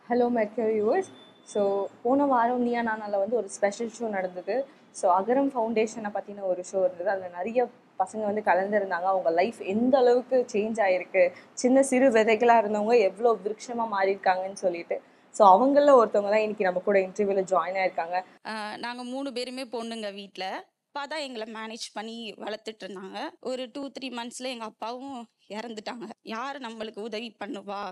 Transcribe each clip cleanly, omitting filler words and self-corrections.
Hello Mercury viewers. So போன வாரம் நீயா நானால வந்து ஒரு ஸ்பெஷல் ஷோ நடந்தது. ஸோ அகரம் ஃபவுண்டேஷனை பற்றின ஒரு ஷோ இருந்தது. அதில் நிறைய பசங்க வந்து கலந்துருந்தாங்க. அவங்க லைஃப் எந்த அளவுக்கு சேஞ்ச் ஆகிருக்கு, சின்ன சிறு விதைகளாக இருந்தவங்க எவ்வளோ விருட்சமாக மாறியிருக்காங்கன்னு சொல்லிட்டு. ஸோ அவங்களில் ஒருத்தவங்க தான் இன்னைக்கு நம்ம கூட இன்டர்வியூவில் ஜாயின் ஆயிருக்காங்க. நாங்கள் 3 பேருமே பொண்ணுங்க வீட்டில். அப்பா தான் எங்களை மேனேஜ் பண்ணி வளர்த்துட்டு இருந்தாங்க. ஒரு 2-3 மந்த்ஸில் எங்கள் அப்பாவும் இறந்துட்டாங்க. யார் நம்மளுக்கு உதவி பண்ணுவா?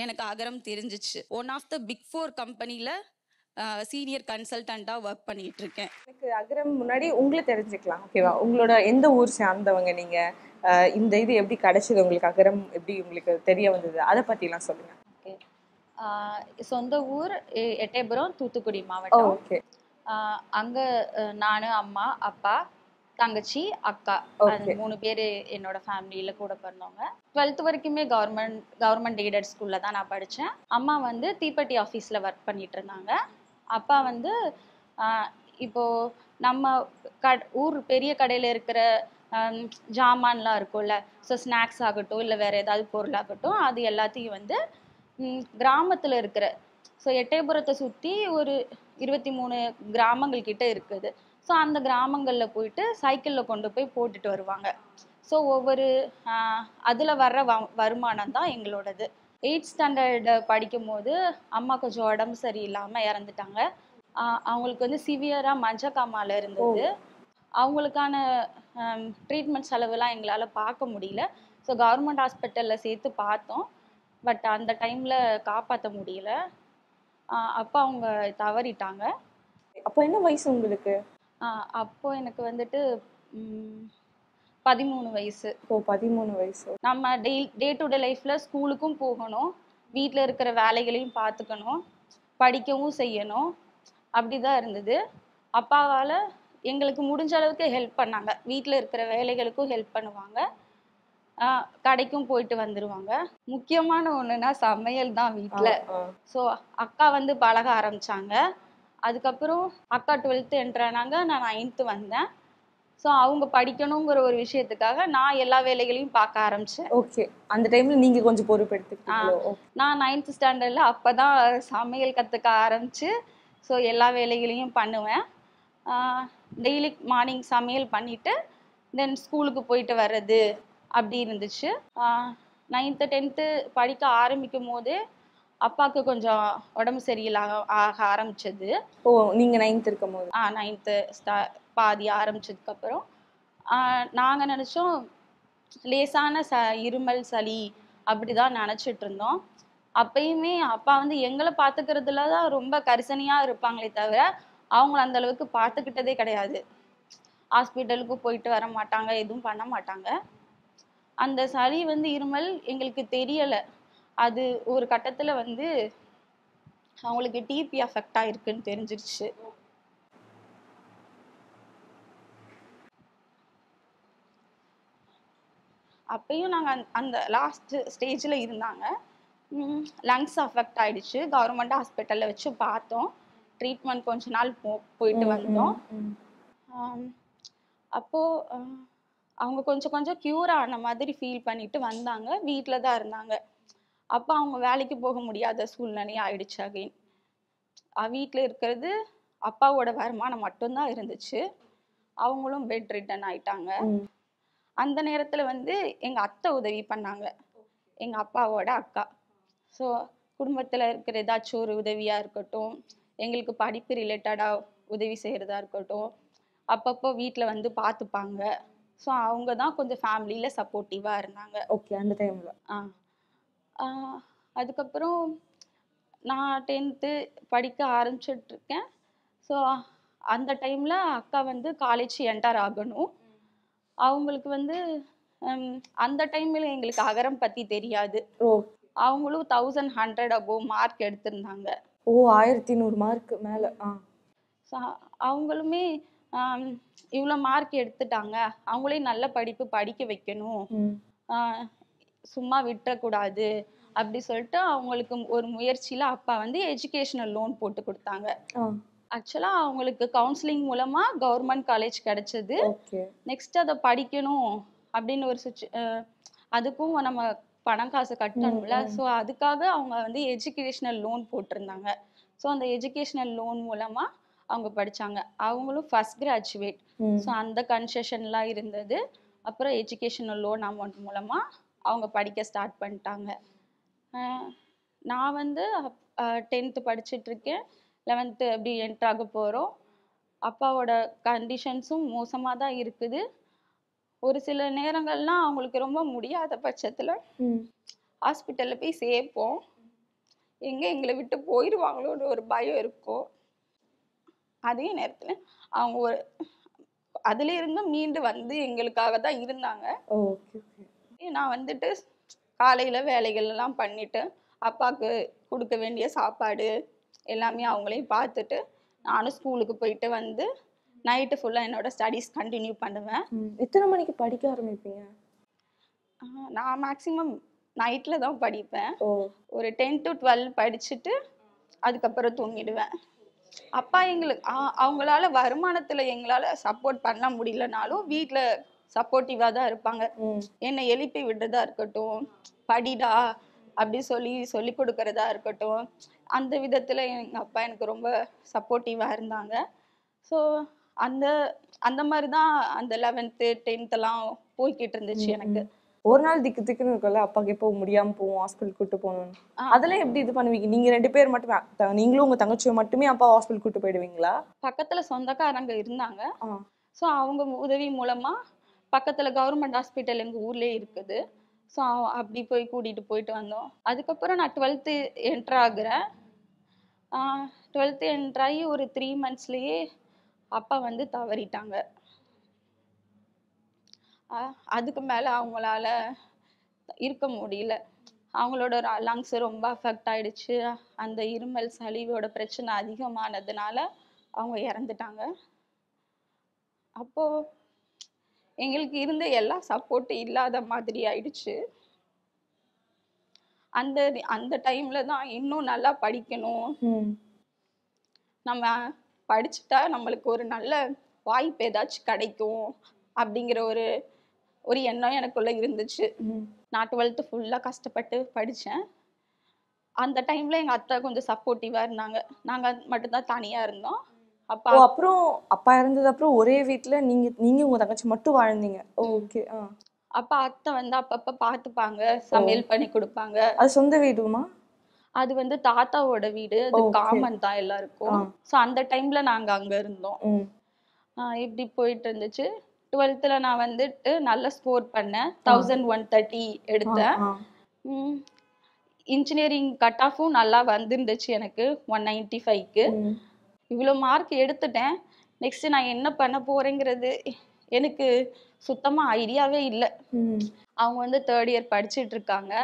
எனக்கு அகரம் தெரிஞ்சிச்சு. ஒன் ஆஃப் த பிக் 4 கம்பெனியில் சீனியர் கன்சல்டண்ட்டாக ஒர்க் பண்ணிட்டு இருக்கேன். எனக்கு அகரம் முன்னாடி உங்களை தெரிஞ்சுக்கலாம், ஓகேவா? உங்களோட எந்த ஊர் சார்ந்தவங்க நீங்கள்? இந்த இது எப்படி கிடைச்சது உங்களுக்கு? அகரம் எப்படி உங்களுக்கு தெரிய வந்தது? அதை பற்றிலாம் சொல்லுங்கள். ஓகே. சொந்த ஊர் எட்டயபுரம், தூத்துக்குடி மாவட்டம். ஓகே. அங்கே நான், அம்மா, அப்பா, தங்கச்சி, அக்கா, அந்த 3 பேர் என்னோட ஃபேமிலியில் கூட பிறந்தவங்க. 12th வரைக்குமே கவர்மெண்ட் எய்டட் ஸ்கூலில் தான் நான் படித்தேன். அம்மா வந்து தீப்பெட்டி ஆஃபீஸில் ஒர்க் பண்ணிட்டு இருந்தாங்க. அப்பா வந்து இப்போது நம்ம ஊர் பெரிய கடையில் இருக்கிற ஜாமான்லாம் இருக்கும்ல, ஸோ ஸ்நாக்ஸ் ஆகட்டும் இல்லை வேறு ஏதாவது பொருளாகட்டும், அது எல்லாத்தையும் வந்து கிராமத்தில் இருக்கிற, ஸோ எட்டயபுரத்தை சுற்றி ஒரு 23 கிராமங்கள் கிட்ட இருக்குது. ஸோ அந்த கிராமங்களில் போயிட்டு சைக்கிளில் கொண்டு போய் போட்டுட்டு வருவாங்க. ஸோ ஒவ்வொரு அதில் வர்ற வருமானம் தான் எங்களோடது. 8th ஸ்டாண்டர்டு படிக்கும் போது அம்மா கொஞ்சம் உடம்பு சரியில்லாமல் இறந்துட்டாங்க. அவங்களுக்கு வந்து சிவியராக மஞ்சக்காமால இருந்தது. அவங்களுக்கான ட்ரீட்மெண்ட் செலவுலாம் எங்களால் பார்க்க முடியல. ஸோ கவர்மெண்ட் ஹாஸ்பிட்டலில் சேர்த்து பார்த்தோம். பட் அந்த டைமில் காப்பாற்ற முடியல. அப்போ அவங்க தவறிட்டாங்க. அப்போ என்ன வயசு உங்களுக்கு? அப்போ எனக்கு வந்துட்டு 13 வயசு. ஓ, 13 வயசு. நம்ம டே டு டே லைஃப்பில் ஸ்கூலுக்கும் போகணும், வீட்டில் இருக்கிற வேலைகளையும் பார்த்துக்கணும், படிக்கவும் செய்யணும். அப்படி தான் இருந்தது. அப்பாவால் எங்களுக்கு முடிஞ்ச அளவுக்கு ஹெல்ப் பண்ணாங்க. வீட்டில் இருக்கிற வேலைகளுக்கும் ஹெல்ப் பண்ணுவாங்க, கடைக்கும் போயிட்டு வந்துடுவாங்க. முக்கியமான ஒன்றுனா சமையல் தான் வீட்டில். ஸோ அக்கா வந்து பழக ஆரம்பித்தாங்க. அதுக்கப்புறம் அக்கா 12th என்ட்ரானாங்க, நான் 9th வந்தேன். ஸோ அவங்க படிக்கணுங்கிற ஒரு விஷயத்துக்காக நான் எல்லா வேலைகளையும் பார்க்க ஆரம்பித்தேன். ஓகே. அந்த டைமில் நீங்கள் கொஞ்சம் பொறுப்பெடுத்துக்கிட்டீங்களோ? நான் 9th ஸ்டாண்டர்டில் அப்போ தான் சமையல் கற்றுக்க ஆரம்பித்து, ஸோ எல்லா வேலைகளையும் பண்ணுவேன். டெய்லி மார்னிங் சமையல் பண்ணிவிட்டு தென் ஸ்கூலுக்கு போயிட்டு வர்றது அப்படி இருந்துச்சு. 9th 10th படிக்க ஆரம்பிக்கும் போதே அப்பாவுக்கு கொஞ்சம் உடம்பு சரியில்லாம ஆக ஆரம்பிச்சது. ஓ, நீங்கள் 9th இருக்கும் போது? 9th பாதி ஆரம்பிச்சதுக்கப்புறம் நாங்கள் நினச்சோம் லேசான இருமல் சளி அப்படி தான் நினச்சிட்டு இருந்தோம். அப்பயுமே அப்பா வந்து எங்களை பார்த்துக்கிறதுல தான் ரொம்ப கரிசனையாக இருப்பாங்களே தவிர அவங்கள அந்த அளவுக்கு பார்த்துக்கிட்டதே கிடையாது. ஹாஸ்பிட்டலுக்கு போயிட்டு வர மாட்டாங்க, எதுவும் பண்ண மாட்டாங்க. அந்த சளி வந்து இருமல் எங்களுக்கு தெரியலை. அது ஒரு கட்டத்தில் வந்து அவங்களுக்கு டிபி அஃபெக்ட் ஆகிருக்குன்னு தெரிஞ்சிருச்சு. அப்பயும் நாங்கள் அந்த லாஸ்ட் ஸ்டேஜில் இருந்தாங்க. லங்ஸ் அஃபெக்ட் ஆகிடுச்சு. கவர்மெண்ட் ஹாஸ்பிட்டலில் வச்சு பார்த்தோம். ட்ரீட்மெண்ட் கொஞ்ச நாள் போயிட்டு வந்தோம். அப்போது அவங்க கொஞ்சம் கொஞ்சம் க்யூர் ஆன மாதிரி ஃபீல் பண்ணிட்டு வந்தாங்க. வீட்டில் தான் இருந்தாங்க. அப்போ அவங்க வேலைக்கு போக முடியாத சூழ்நிலை ஆயிடுச்சு. அகைன் வீட்டில் இருக்கிறது அப்பாவோட வருமானம் மட்டும்தான் இருந்துச்சு. அவங்களும் பெட் ரிட்டன் ஆயிட்டாங்க. அந்த நேரத்தில் வந்து எங்கள் அத்தை உதவி பண்ணாங்க, எங்கள் அப்பாவோட அக்கா. ஸோ குடும்பத்தில் இருக்கிற ஏதாச்சும் ஒரு உதவியாக இருக்கட்டும், எங்களுக்கு படிப்பு ரிலேட்டடாக உதவி செய்கிறதா இருக்கட்டும், அப்பப்போ வீட்டில் வந்து பார்த்துப்பாங்க. ஸோ அவங்க தான் கொஞ்சம் ஃபேமிலியில் சப்போர்ட்டிவாக இருந்தாங்க. ஓகே. அந்த டைமில் அதுக்கப்புறம் நான் 10th படிக்க ஆரம்பிச்சிட்ருக்கேன். ஸோ அந்த டைமில் அக்கா வந்து காலேஜ் என்டர் ஆகணும். அவங்களுக்கு வந்து அந்த டைமில் எங்களுக்கு அகரம் பற்றி தெரியாது. அவங்களும் 1100 அபோவ் மார்க் எடுத்திருந்தாங்க. ஓ, 1100 மார்க் மேலே. ஸோ அவங்களுமே இவ்வளோ மார்க் எடுத்துட்டாங்க, அவங்களே நல்ல படிப்பு படிக்க வைக்கணும், சும்மா விட்டுறக்கூடாது அப்படி சொல்லிட்டு அவங்களுக்கு ஒரு முயற்சியில் அப்பா வந்து எஜுகேஷனல் லோன் போட்டு கொடுத்தாங்க. ஆக்சுவலாக அவங்களுக்கு கவுன்சிலிங் மூலமாக கவர்மெண்ட் காலேஜ் கிடைச்சது. நெக்ஸ்ட் அதை படிக்கணும் அப்படின்னு ஒரு அதுக்கும் நம்ம பணம் காசு கட்டணும்ல. ஸோ அதுக்காக அவங்க வந்து எஜுகேஷனல் லோன் போட்டிருந்தாங்க. ஸோ அந்த எஜுகேஷனல் லோன் மூலமா அவங்க படிச்சாங்க. அவங்களும் ஃபர்ஸ்ட் கிராஜுவேட். ஸோ அந்த கன்செஷன்லாம் இருந்தது. அப்புறம் எஜுகேஷனல் லோன் அமௌண்ட் மூலமா அவங்க படிக்க ஸ்டார்ட் பண்ணிட்டாங்க. நான் வந்து 10th படிச்சுட்டு இருக்கேன். 11th அப்படி என்ட்ரு ஆக போகிறோம். அப்பாவோட கண்டிஷன்ஸும் மோசமாக தான் இருக்குது. ஒரு சில நேரங்கள்லாம் அவங்களுக்கு ரொம்ப முடியாத பட்சத்தில் ஹாஸ்பிட்டலில் போய் சேர்ப்போம். எங்கே எங்களை விட்டு போயிடுவாங்களோன்னு ஒரு பயம் இருக்கும். அதே நேரத்தில் அவங்க ஒரு அதுல இருந்து மீண்டு வந்து எங்களுக்காக தான் இருந்தாங்க. நான் வந்துட்டு காலையில வேலைகள் எல்லாம் பண்ணிட்டு அப்பாவுக்கு கொடுக்க வேண்டிய சாப்பாடு எல்லாமே அவங்களையும் பார்த்துட்டு நானும் ஸ்கூலுக்கு போயிட்டு வந்து நைட்டு ஃபுல்லாக என்னோட ஸ்டடீஸ் கண்டினியூ பண்ணுவேன். எத்தனை மணிக்கு படிக்க ஆரம்பிப்பீங்க? நான் மேக்ஸிமம் நைட்டில் தான் படிப்பேன். ஒரு 10 to 12 படிச்சுட்டு அதுக்கப்புறம் தூங்கிடுவேன். அப்பா எங்களுக்கு அவங்களால வருமானத்தில் எங்களால் சப்போர்ட் பண்ண முடியலனாலும் வீட்டில் சப்போர்ட்டிவாக தான் இருப்பாங்க. என்னை எழுப்பி விடுறதா இருக்கட்டும், படிடா அப்படி சொல்லி கொடுக்கறதா இருக்கட்டும், அந்த விதத்தில் எங்கள் அப்பா எனக்கு ரொம்ப சப்போர்ட்டிவாக இருந்தாங்க. ஸோ அந்த மாதிரி தான் அந்த 11th 10th போய்கிட்டு இருந்துச்சு எனக்கு. ஒரு நாள் திக்குன்னு இருக்கும்ல, அப்பாக்கு எப்போ முடியாம போவோம், ஹாஸ்பிட்டல் கூட்டு போகணும், அதெல்லாம் எப்படி இது பண்ணுவீங்க? நீங்க 2 பேர் மட்டுமே, நீங்களும் உங்க தங்கச்சியும் மட்டுமே அப்பா ஹாஸ்பிட்டல் கூட்டு போயிடுவீங்களா? பக்கத்துல சொந்தக்காரங்க இருந்தாங்க. ஸோ அவங்க உதவி மூலமா பக்கத்துல கவர்மெண்ட் ஹாஸ்பிட்டல் எங்க ஊர்லயே இருக்குது. ஸோ அப்படி போய் கூட்டிட்டு போயிட்டு வந்தோம். அதுக்கப்புறம் நான் 12th என்ட்ரு ஆகுறேன். 12th என்ட்ரு ஆகி ஒரு 3 monthsலயே அப்பா வந்து தவறிட்டாங்க. அதுக்கு மேல அவங்களால இருக்க முடியல. அவங்களோட லங்ஸ் ரொம்ப அஃபெக்ட் ஆயிடுச்சு. அந்த இருமல் சளியோட பிரச்சனை அதிகமானதுனால அவங்க இறந்துட்டாங்க. அப்போ எங்களுக்கு இருந்த எல்லா சப்போர்ட்டும் இல்லாத மாதிரி ஆயிடுச்சு. அந்த டைம்ல தான் இன்னும் நல்லா படிக்கணும், நம்ம படிச்சுட்டா நம்மளுக்கு ஒரு நல்ல வாய்ப்பு ஏதாச்சும் கிடைக்கும் அப்படிங்கிற ஒரு எண்ணம் எனக்குள்ள இருந்துச்சு. நான் 12th ஃபுல்லா கஷ்டப்பட்டு படிச்சேன். அந்த டைம்ல எங்க அத்தை கொஞ்சம் சப்போர்ட்டிவா இருந்தாங்க. நாங்க மட்டும்தான் தனியா இருந்தோம். அப்புறம் அப்பா இறந்தது அப்புறம் ஒரே வீட்டுல நீங்க உங்க தங்கச்சி மட்டும் வாழ்ந்தீங்க? ஓகே. அப்பா அத்தை வந்து அப்பப்ப பாத்துப்பாங்க, சமையல் பண்ணி கொடுப்பாங்க. அது சொந்த வீடுமா? அது வந்து தாத்தாவோட வீடு. அது காமன் தான் எல்லாருக்கும். ஸோ அந்த டைம்ல நாங்க அங்க இருந்தோம். இப்படி போயிட்டு இருந்துச்சு. 12th நான் வந்துட்டு நல்ல ஸ்கோர் பண்ணேன். 1130 எடுத்தேன். இன்ஜினியரிங் கட் ஆஃபும் நல்லா வந்துருந்துச்சு எனக்கு 195க்கு. இவ்வளோ மார்க் எடுத்துட்டேன். நெக்ஸ்ட் நான் என்ன பண்ண போறேங்கிறது எனக்கு சுத்தமா ஐடியாவே இல்லை. அவங்க வந்து 3rd year படிச்சுட்டு இருக்காங்க.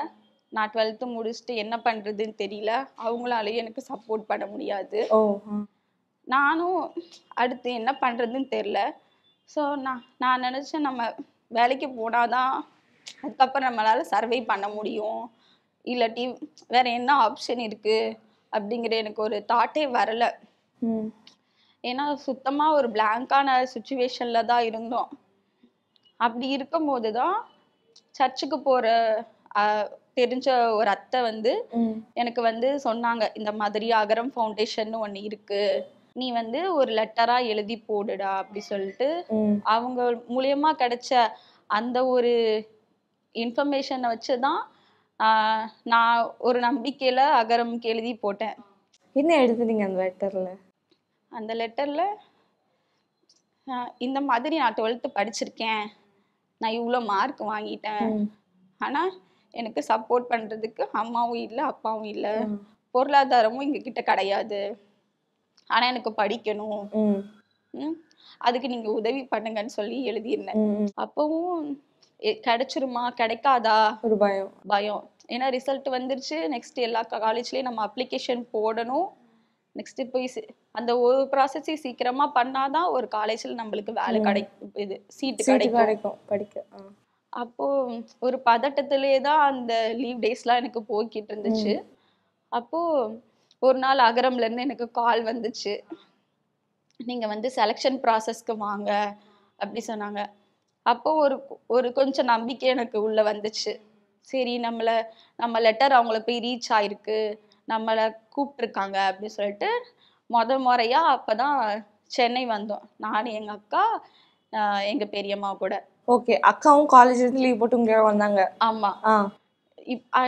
நான் 12th முடிச்சுட்டு என்ன பண்றதுன்னு தெரியல. அவங்களாலேயும் எனக்கு சப்போர்ட் பண்ண முடியாது. நானும் அடுத்து என்ன பண்றதுன்னு தெரியல. ஸோ நான் நினைச்சேன், நம்ம வேலைக்கு போனாதான் அதுக்கப்புறம் நம்மளால சர்வை பண்ண முடியும், இல்லாட்டி வேற என்ன ஆப்ஷன் இருக்கு அப்படிங்கிற எனக்கு ஒரு தாட்டே வரல. ஏன்னா சுத்தமா ஒரு பிளாங்கான சுச்சுவேஷன்ல தான் இருந்தோம். அப்படி இருக்கும் போதுதான் சர்ச்சுக்கு போற தெரிஞ்ச ஒரு அத்தை வந்து எனக்கு வந்து சொன்னாங்க, இந்த மாதிரி அகரம் ஃபவுண்டேஷன் ஒண்ணு இருக்கு, நீ வந்து ஒரு லெட்டரா எழுதி போடுடா அப்படி சொல்லிட்டு அவங்க மூலியமா கிடைச்ச அந்த ஒரு இன்ஃபர்மேஷனை வச்சுதான் நான் ஒரு நம்பிக்கையில அகரம்க்கு எழுதி போட்டேன். என்ன எழுதுனீங்க அந்த லெட்டர்ல? அந்த லெட்டர்ல இந்த மாதிரி நான் 12th படிச்சிருக்கேன், நான் இவ்வளோ மார்க் வாங்கிட்டேன், ஆனா எனக்கு சப்போர்ட் பண்றதுக்கு அம்மாவும் இல்லை அப்பாவும் இல்லை, பொருளாதாரமும் எங்க கிட்ட கிடையாது, ஆனா எனக்கு படிக்கணும், அதுக்கு நீங்க உதவி பண்ணுங்கன்னு சொல்லி எழுதியிருந்தேன். அப்பவும் கிடைச்சிருமா கிடைக்காதா ஒரு பயம். ஏன்னா ரிசல்ட் வந்துருச்சு. நெக்ஸ்ட் எல்லா காலேஜ்லயும் நம்ம அப்ளிகேஷன் போடணும். நெக்ஸ்ட் போய் அந்த ஒரு ப்ராசஸை சீக்கிரமா பண்ணாதான் ஒரு காலேஜ்ல நம்மளுக்கு வேலை கிடைக்கும், இது சீட்டு கிடைக்கும் படிக்க. அப்போ ஒரு பதட்டத்திலே தான் அந்த லீவ் டேஸ்லாம் எனக்கு போய்கிட்டு இருந்துச்சு. அப்போ ஒரு நாள் அகரம்ல இருந்து எனக்கு கால் வந்துச்சு, நீங்க வந்து செலெக்ஷன் ப்ராசஸ்க்கு வாங்க அப்படி சொன்னாங்க. அப்போ ஒரு கொஞ்சம் நம்பிக்கை எனக்கு உள்ள வந்துச்சு. சரி நம்ம லெட்டர் அவங்கள போய் ரீச் ஆயிருக்கு, நம்மளை கூப்பிட்டுருக்காங்க அப்படின்னு சொல்லிட்டு முறையா அப்பதான் சென்னை வந்தோம். நானும் எங்க அக்கா, எங்க பெரியம்மா கூட. ஓகே, அக்காவும் காலேஜ்ல இருந்து லீவ் போட்டு இங்க வந்தாங்க. ஆமா. ஆ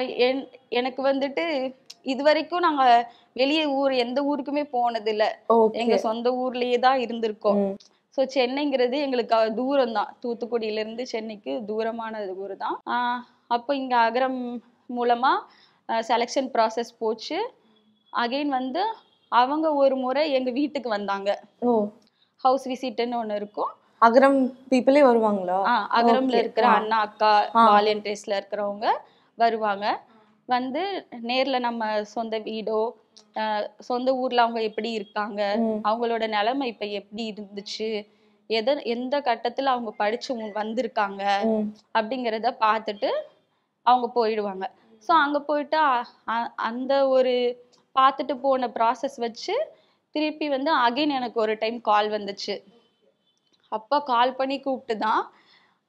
எனக்கு வந்துட்டு இது வரைக்கும் நாங்க வெளியே எந்த ஊருக்குமே போனது இல்ல. ஓகே. எங்க சொந்த ஊர்லயே தான் இருந்திருக்கோம். ஸோ சென்னைங்கிறது எங்களுக்கு தூரம் தான். தூத்துக்குடியில இருந்து சென்னைக்கு தூரமான ஊர் தான். அப்போ இங்க அகரம் மூலமா செலெக்ஷன் ப்ராசஸ் போச்சு. அகைன் வந்து அவங்க ஒரு முறை எங்க வீட்டுக்கு வந்தாங்க. ஓ, ஹவுஸ் விசிட்னு ஒண்ணு இருக்கும். அகரம் பீப்புளே வருவாங்களா? அகரம்ல இருக்கிற அண்ணா அக்கா வாலண்டியர்ஸ்ல இருக்கிறவங்க வருவாங்க. வந்து நேர்ல நம்ம சொந்த வீடோ சொந்த ஊர்ல அவங்க எப்படி இருக்காங்க, அவங்களோட நிலைமை இப்ப எப்படி இருந்துச்சு, எந்த கட்டத்துல அவங்க படிச்சு வந்திருக்காங்க அப்படிங்கிறத பார்த்துட்டு அவங்க போயிடுவாங்க. ஸோ அங்க போயிட்டு அந்த ஒரு பார்த்துட்டு போன ப்ராசஸ் வச்சு திருப்பி வந்து அகைன் எனக்கு ஒரு டைம் கால் வந்துச்சு. அப்போ கால் பண்ணி கூப்பிட்டு தான்,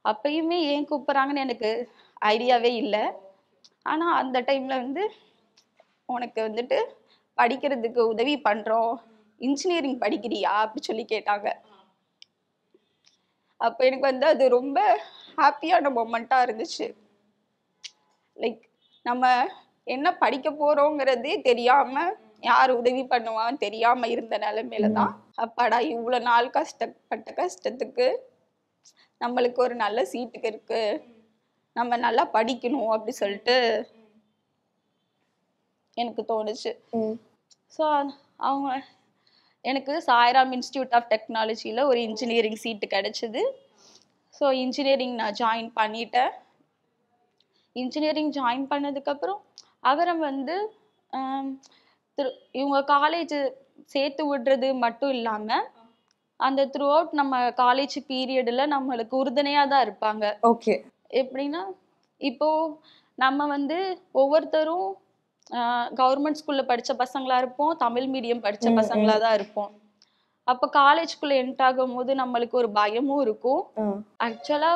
அப்பயுமே ஏன் கூப்பிட்றாங்கன்னு எனக்கு ஐடியாவே இல்லை. ஆனா அந்த டைம்ல வந்து உனக்கு வந்துட்டு படிக்கிறதுக்கு உதவி பண்றோம், இன்ஜினியரிங் படிக்கிறியா அப்படி சொல்லி கேட்டாங்க. அப்ப எனக்கு வந்து அது ரொம்ப ஹாப்பியான மொமெண்டா இருந்துச்சு. லைக் நம்ம என்ன படிக்க போறோங்கிறதே தெரியாம யார் உதவி பண்ணுவான்னு தெரியாம இருந்த நிலைமையில தான் அப்பாடா இவ்வளவு நாள் கஷ்டப்பட்ட கஷ்டத்துக்கு நம்மளுக்கு ஒரு நல்ல சீட்டுக்கு இருக்கு, நம்ம நல்லா படிக்கணும் அப்படி சொல்லிட்டு எனக்கு தோணுச்சு. ஸோ அவங்க எனக்கு சாய்ராம் இன்ஸ்டியூட் ஆஃப் டெக்னாலஜியில் ஒரு இன்ஜினியரிங் சீட்டு கிடைச்சிது. ஸோ இன்ஜினியரிங் நான் ஜாயின் பண்ணிட்டேன். இன்ஜினியரிங் ஜாயின் பண்ணதுக்கப்புறம் அகரம் வந்து இவங்க காலேஜ் சேர்த்து விடுறது மட்டும் இல்லாமல் அந்த த்ரூ அவுட் நம்ம காலேஜ் பீரியடில் நம்மளுக்கு உறுதுணையாக தான் இருப்பாங்க. ஓகே. எப்படின்னா இப்போ நம்ம வந்து ஒவ்வொருத்தரும் கவர்மெண்ட் ஸ்கூல்ல படிச்ச பசங்களா இருப்போம், தமிழ் மீடியம் படிச்ச பசங்களா தான் இருப்போம். அப்போ காலேஜ்குள்ள என்டர் ஆகும் போது நம்மளுக்கு ஒரு பயமும் இருக்கும். ஆக்சுவலா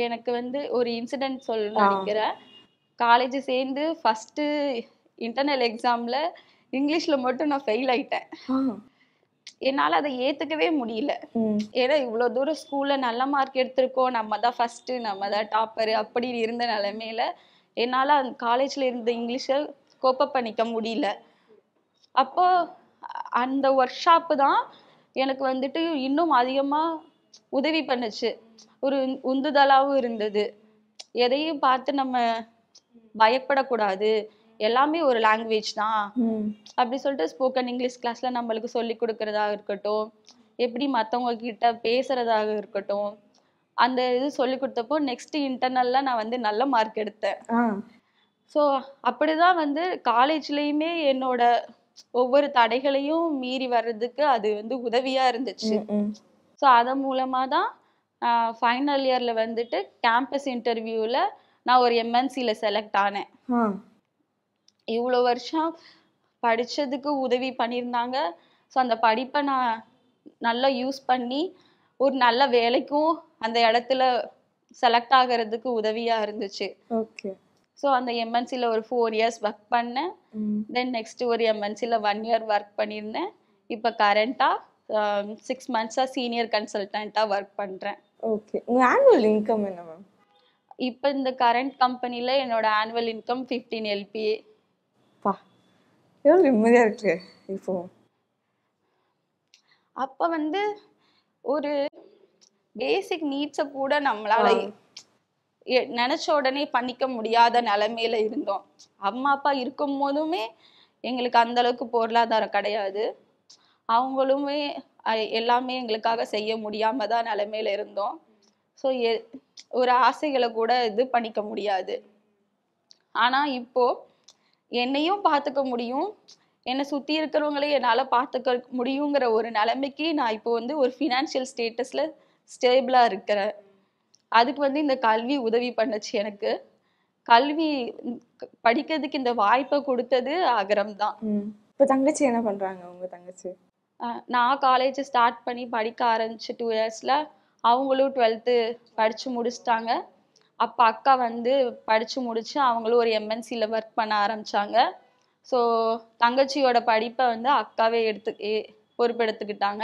எனக்கு வந்து ஒரு இன்சிடென்ட் சொல்ல நினைக்கிறேன். காலேஜ் சேர்ந்து ஃபர்ஸ்ட் இன்டர்னல் எக்ஸாம்ல இங்கிலீஷ்ல மட்டும் நான் ஃபெயில் ஆயிட்டேன். என்னால அதை ஏத்துக்கவே முடியல. ஏன்னா இவ்வளவு தூரம் ஸ்கூல்ல நல்ல மார்க் எடுத்திருக்கோம், நம்ம தான் ஃபர்ஸ்ட், நம்ம தான் டாப்பர் அப்படி இருந்த நிலைமையில என்னால அந்த காலேஜ்ல இருந்த இங்கிலீஷை கோப்பப் பண்ணிக்க முடியல. அப்போ அந்த ஒர்க் ஷாப்பு தான் எனக்கு வந்துட்டு இன்னும் அதிகமா உதவி பண்ணுச்சு, ஒரு உந்துதலாவும் இருந்தது. எதையும் பார்த்து நம்ம பயப்படக்கூடாது, எல்லாமே ஒரு லாங்குவேஜ் தான் அப்படி சொல்லிட்டு ஸ்போக்கன் இங்கிலீஷ் கிளாஸ்ல நம்மளுக்கு சொல்லி கொடுக்கறதாக இருக்கட்டும், எப்படி மற்றவங்க கிட்ட பேசுறதாக இருக்கட்டும், அந்த இது சொல்லி கொடுத்தப்போ நெக்ஸ்ட் இன்டர்னல்ல நான் வந்து நல்ல மார்க் எடுத்தேன். ஸோ அப்படிதான் வந்து காலேஜ்லயுமே என்னோட ஒவ்வொரு தடைகளையும் மீறி வர்றதுக்கு அது வந்து உதவியா இருந்துச்சு. ஸோ அதன் மூலமா தான் ஃபைனல் இயர்ல வந்துட்டு கேம்பஸ் இன்டர்வியூல நான் ஒரு எம்என்சில செலக்ட் ஆனேன். இவ்வளோ வருஷம் படிச்சதுக்கு உதவி பண்ணியிருந்தாங்க. ஸோ அந்த படிப்பை நான் நல்லா யூஸ் பண்ணி ஒரு நல்ல வேலைக்கும் அந்த இடத்துல செலக்ட் ஆகிறதுக்கு உதவியா இருந்துச்சு. ஓகே. ஸோ அந்த எம்என்சியில் ஒரு 4 இயர்ஸ் ஒர்க் பண்ணேன். தென் நெக்ஸ்ட் ஒரு எம்என்சியில் 1 இயர் ஒர்க் பண்ணியிருந்தேன். இப்போ கரண்டாக 6 மந்த்ஸாக சீனியர் கன்சல்டண்ட்டாக ஒர்க் பண்ணுறேன். ஓகே. உங்கள் ஆனுவல் இன்கம் என்ன மேம்? இப்போ இந்த கரண்ட் கம்பெனியில் என்னோட ஆனுவல் இன்கம் 15 LPA. பா, எவ்வளோ நிம்மதியாக இருக்கு இப்போ. அப்போ வந்து ஒரு பேசிக் நீட்ஸை கூட நம்மளால நினைச்ச உடனே பண்ணிக்க முடியாத நிலைமையில இருந்தோம். அம்மா அப்பா இருக்கும் போதுமே எங்களுக்கு அந்த அளவுக்கு பொருளாதாரம் கிடையாது. அவங்களுமே எல்லாமே எங்களுக்காக செய்ய முடியாம தான் நிலைமையில இருந்தோம். ஸோ ஒரு ஆசைகளை கூட இது பண்ணிக்க முடியாது. ஆனா இப்போ என்னையும் பார்த்துக்க முடியும், என்னை சுத்தி இருக்கிறவங்களையும் என்னால பார்த்துக்க முடியுங்கிற ஒரு நிலைமைக்கு நான் இப்போ வந்து ஒரு ஃபினான்ஷியல் ஸ்டேட்டஸ்ல ஸ்டேபிளா இருக்கிறேன். அதுக்கு வந்து இந்த கல்வி உதவி பண்ணுச்சு. எனக்கு கல்வி படிக்கிறதுக்கு இந்த வாய்ப்பை கொடுத்தது அகரம் தான். இப்போ தங்கச்சி என்ன பண்றாங்க? உங்க தங்கச்சி? நான் காலேஜ் ஸ்டார்ட் பண்ணி படிக்க ஆரம்பிச்சு 2 இயர்ஸ்ல அவங்களும் 12th படிச்சு முடிச்சிட்டாங்க. அப்போ அக்கா வந்து படிச்சு முடிச்சு அவங்களும் ஒரு எம்என்சியில் ஒர்க் பண்ண ஆரம்பிச்சாங்க. ஸோ தங்கச்சியோட படிப்பை வந்து அக்காவே பொறுப்பெடுத்துக்கிட்டாங்க.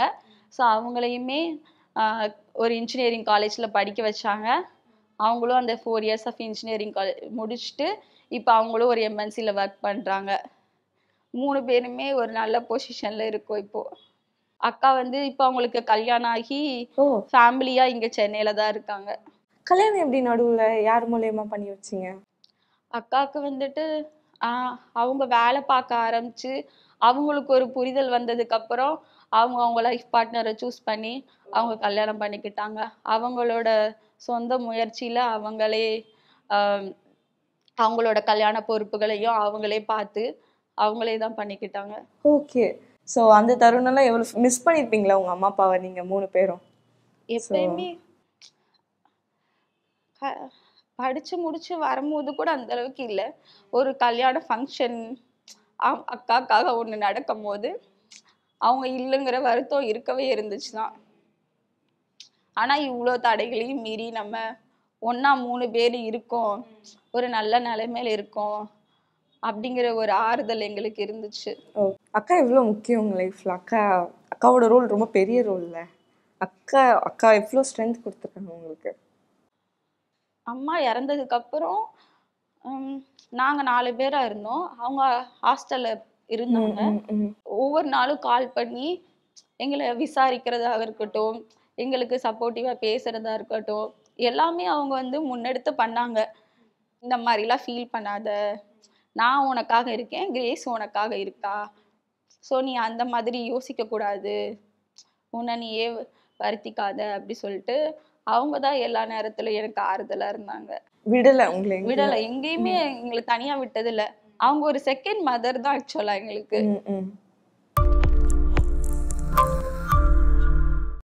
ஸோ அவங்களையுமே ஒரு இன்ஜினியரிங் காலேஜில் படிக்க வச்சாங்க. அவங்களும் அந்த 4 இயர்ஸ் ஆஃப் இன்ஜினியரிங் முடிச்சுட்டு இப்போ அவங்களும் ஒரு எம்என்சியில் ஒர்க் பண்ணுறாங்க. 3 பேருமே ஒரு நல்ல பொசிஷனில் இருக்கோம் இப்போ. அக்கா வந்து இப்போ அவங்களுக்கு கல்யாணம் ஆகி ஓ ஃபேமிலியாக இங்கே சென்னையில் தான் இருக்காங்க. கல்யாணம் எப்படி நடுவுல யார் மூலியமா பண்ணி வச்சீங்க? அக்காவுக்கு வந்துட்டு அவங்க வேலை பார்க்க ஆரம்பிச்சு அவங்களுக்கு ஒரு புரிதல் வந்ததுக்கப்புறம் அவங்க லைஃப் பார்ட்னரை சூஸ் பண்ணி அவங்க கல்யாணம் பண்ணிக்கிட்டாங்க. அவங்களோட சொந்த முயற்சியில் அவங்களே அவங்களோட கல்யாண பொறுப்புகளையும் அவங்களே பார்த்து அவங்களே தான் பண்ணிக்கிட்டாங்க. ஓகே. ஸோ அந்த தருணம்லாம் எவ்வளோ மிஸ் பண்ணியிருப்பீங்களா உங்கள் அம்மா அப்பாவை நீங்கள் 3 பேரும்? எப்பயுமே படிச்சு முடிச்சு வரும்போது கூட அந்த அளவுக்கு இல்லை. ஒரு கல்யாண ஃபங்க்ஷன் அக்காக்காக ஒன்று நடக்கும் போது அவங்க இல்லைங்கிற வருத்தம் இருக்கவே இருந்துச்சு தான். ஆனால் இவ்வளோ தடைகளையும் மீறி நம்ம ஒன்றா 3 பேர் இருக்கோம், ஒரு நல்ல நிலைமையில இருக்கோம் அப்படிங்கிற ஒரு ஆறுதல் எங்களுக்கு இருந்துச்சு. ஓ அக்கா எவ்வளோ முக்கியம் உங்கள் லைஃப்பில்? அக்காவோட ரோல் ரொம்ப பெரிய ரோல்ல. அக்கா எவ்வளோ ஸ்ட்ரென்த் கொடுத்துருக்காங்க உங்களுக்கு? அம்மா இறந்ததுக்கப்புறம் நாங்கள் 4 பேராக இருந்தோம். அவங்க ஹாஸ்டலில் இருந்தாங்க. ஒவ்வொரு நாளும் கால் பண்ணி எங்களை விசாரிக்கிறதாக இருக்கட்டும், எங்களுக்கு சப்போர்ட்டிவாக பேசுகிறதா இருக்கட்டும், எல்லாமே அவங்க வந்து முன்னெடுத்து பண்ணாங்க. இந்த மாதிரிலாம் ஃபீல் பண்ணாத, நான் உனக்காக இருக்கேன், கிரேஸ் உனக்காக இருக்கா, ஸோ நீ அந்த மாதிரி யோசிக்கக்கூடாது, உன்னை நீயே வருத்திக்காத அப்படி சொல்லிட்டு அவங்க தான் எல்லா நேரத்துலையும் எனக்கு ஆறுதலாக இருந்தாங்க. விடலை, எங்கேயுமே எங்களை தனியாக விட்டதில்லை. அவங்க ஒரு செகண்ட் மதர் தான் ஆக்சுவலாக எங்களுக்கு.